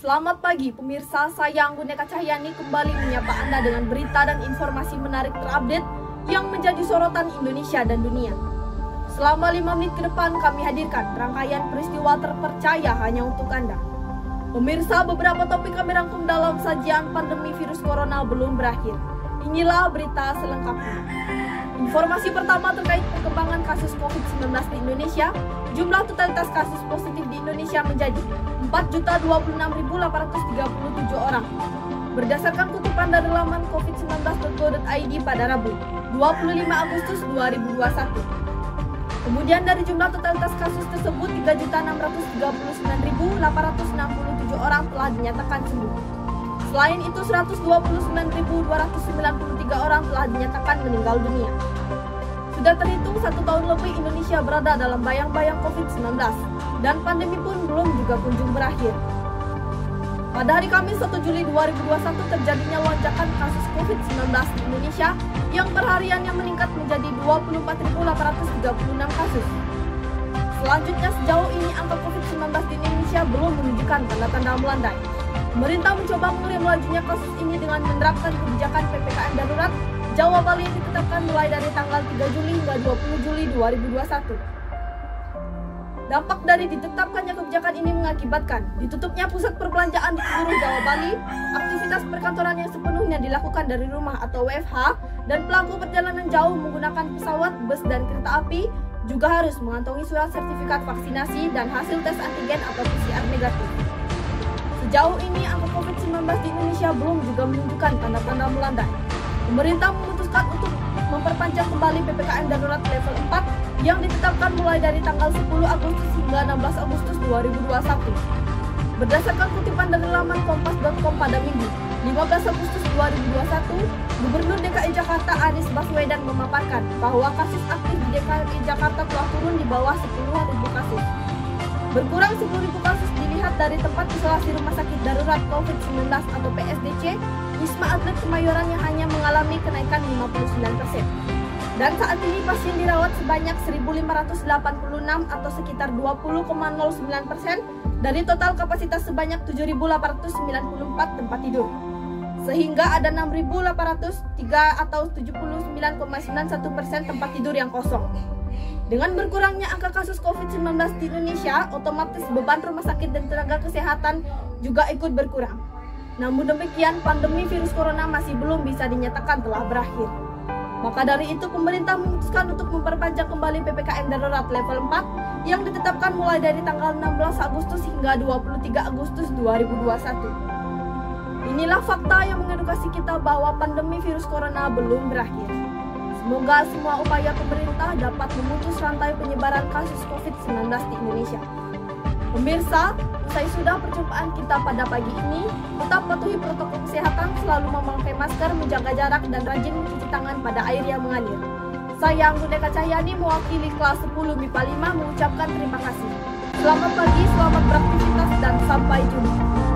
Selamat pagi pemirsa, saya Anggun Eka Cahyani kembali menyapa Anda dengan berita dan informasi menarik terupdate yang menjadi sorotan Indonesia dan dunia. Selama 5 menit ke depan kami hadirkan rangkaian peristiwa terpercaya hanya untuk Anda. Pemirsa, beberapa topik kami rangkum dalam sajian pandemi virus corona belum berakhir. Inilah berita selengkapnya. Informasi pertama terkait perkembangan kasus COVID-19 di Indonesia. Jumlah totalitas kasus positif di Indonesia menjadi 4.026.837 orang. Berdasarkan kutipan dari laman covid19.go.id pada Rabu, 25 Agustus 2021. Kemudian dari jumlah totalitas kasus tersebut, 3.639.867 orang telah dinyatakan sembuh. Selain itu, 129.293 orang telah dinyatakan meninggal dunia. Sudah terhitung 1 tahun lebih Indonesia berada dalam bayang-bayang COVID-19 dan pandemi pun belum juga kunjung berakhir. Pada hari Kamis 1 Juli 2021 terjadinya lonjakan kasus COVID-19 di Indonesia yang perhariannya meningkat menjadi 24.836 kasus. Selanjutnya, sejauh ini angka COVID-19 di Indonesia belum menunjukkan tanda-tanda melandai. Pemerintah mencoba mengurangi lajunya kasus ini dengan menerapkan kebijakan PPKM darurat Jawa Bali yang ditetapkan mulai dari tanggal 3 Juli hingga 20 Juli 2021. Dampak dari ditetapkannya kebijakan ini mengakibatkan ditutupnya pusat perbelanjaan di seluruh Jawa Bali, aktivitas perkantoran yang sepenuhnya dilakukan dari rumah atau WFH, dan pelaku perjalanan jauh menggunakan pesawat, bus, dan kereta api juga harus mengantongi surat sertifikat vaksinasi dan hasil tes antigen atau PCR negatif. Sejauh ini angka COVID-19 di Indonesia belum juga menunjukkan tanda-tanda melandai. Pemerintah memutuskan untuk memperpanjang kembali PPKM darurat level 4 yang ditetapkan mulai dari tanggal 10 Agustus hingga 16 Agustus 2021. Berdasarkan kutipan dari laman kompas.com pada Minggu, 15 Agustus 2021, Gubernur DKI Jakarta Anies Baswedan memaparkan bahwa kasus aktif di DKI Jakarta telah turun di bawah 10.000 kasus. Berkurang 10.000 kasus dilihat dari tempat isolasi rumah sakit darurat COVID-19 atau PSDC, Wisma Atlet Kemayoran yang hanya mengalami kenaikan 59%. Dan saat ini pasien dirawat sebanyak 1.586 atau sekitar 20,09% dari total kapasitas sebanyak 7.894 tempat tidur. Sehingga ada 6.803 atau 79,91% tempat tidur yang kosong. Dengan berkurangnya angka kasus COVID-19 di Indonesia, otomatis beban rumah sakit dan tenaga kesehatan juga ikut berkurang. Namun demikian, pandemi virus corona masih belum bisa dinyatakan telah berakhir. Maka dari itu, pemerintah memutuskan untuk memperpanjang kembali PPKM darurat level 4 yang ditetapkan mulai dari tanggal 16 Agustus hingga 23 Agustus 2021. Inilah fakta yang mengedukasi kita bahwa pandemi virus corona belum berakhir. Semoga semua upaya pemerintah dapat memutus rantai penyebaran kasus COVID-19 di Indonesia. Pemirsa, usai sudah perjumpaan kita pada pagi ini, tetap patuhi protokol kesehatan, selalu memakai masker, menjaga jarak, dan rajin mencuci tangan pada air yang mengalir. Saya Anggun Eka Cahyani mewakili kelas 10 MIPA 5 mengucapkan terima kasih. Selamat pagi, selamat beraktivitas, dan sampai jumpa.